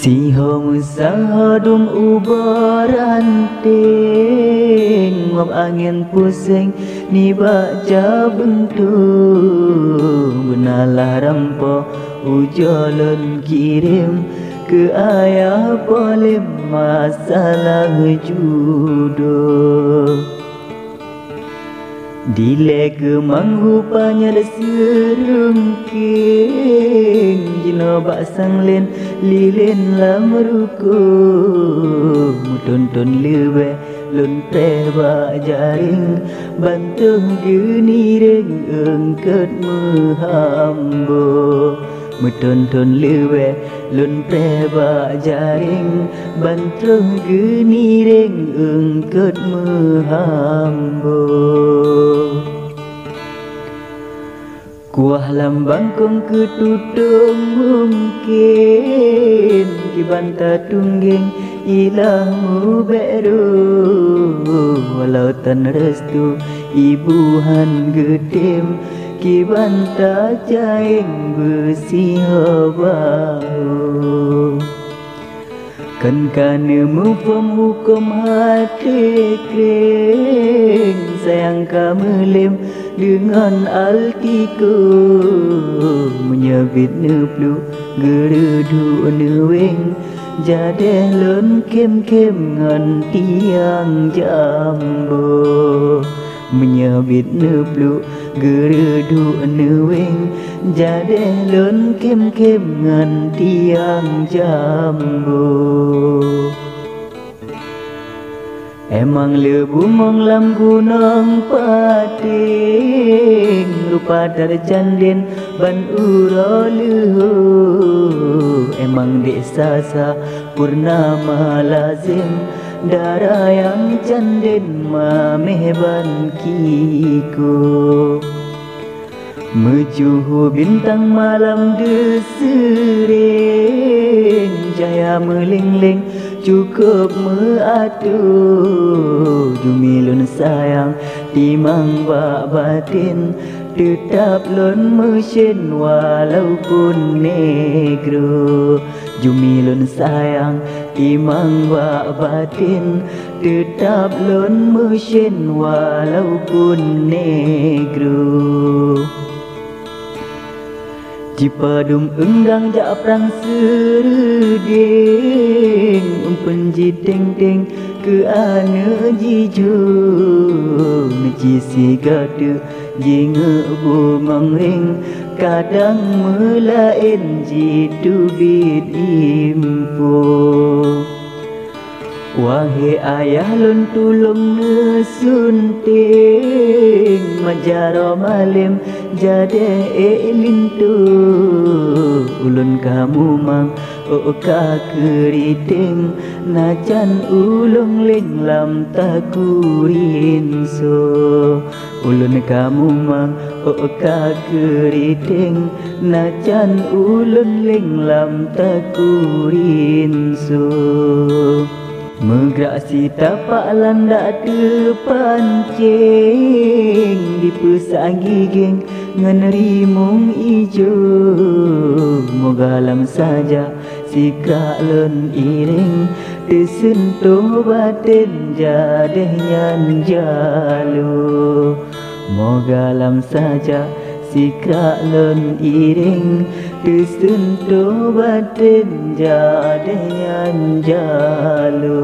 Siho musadum ubaranting ngop angin pusing ni baca bentuk benalah rampo ujalan kirim ke ayah boleh masalah judo Dilek manggupanya serungking Jino baksang len lilin lamruku Mutonton lebe lun preba jaring Bantung geni ring engket mehambo Mutonton lebe lun preba jaring Bantung geni ring engket mehambo Kuah lambang kong ketutung mungkin Kibanta tungging ilahmu beru Walau tan restu ibuhan gedem Kibanta caing besi bau Kan kanemu pemhukum hati kering Sayang kamu lem dengan altiku Menyebit neplu geredu newing Jadeh lon kem-kem ngan tiang jambu Menyebit neplu geredu newing Jadeh lon kem-kem ngan tiang jambu Emang lebu mong lam gunung pating Rupa dar jandin ban uro lehu Emang desa sa purnama lazim Darah yang jandin mamehban kiku Mejuhu bintang malam desering Jaya melingling cukup meatu Jumilun sayang timang bak batin Tetap lon mesin walaupun negro Jumilun sayang timang bak batin Tetap lon mesin walaupun negro Jipadum enggang jak perang seruding Umpen jiteng-teng ke ane jiju Ngeci gadu jinge bungong ring Kadang melain jitu bid impo Wahai ayah lun tulung nesunting Majaro malim jade elintu Ulun kamu mang ka keriting Najan ulung ling lam takurin so Ulun kamu mang ka keriting Najan ulun ling lam takurin so Megrak si tapak landak terpancing Di pesang giging ngan rimung ijo Moga lam saja si kak lon iring Tersentuh batin jadeh nyan jalu Moga lam saja si kak lon iring Tersentuh batin jadeh nyan jalu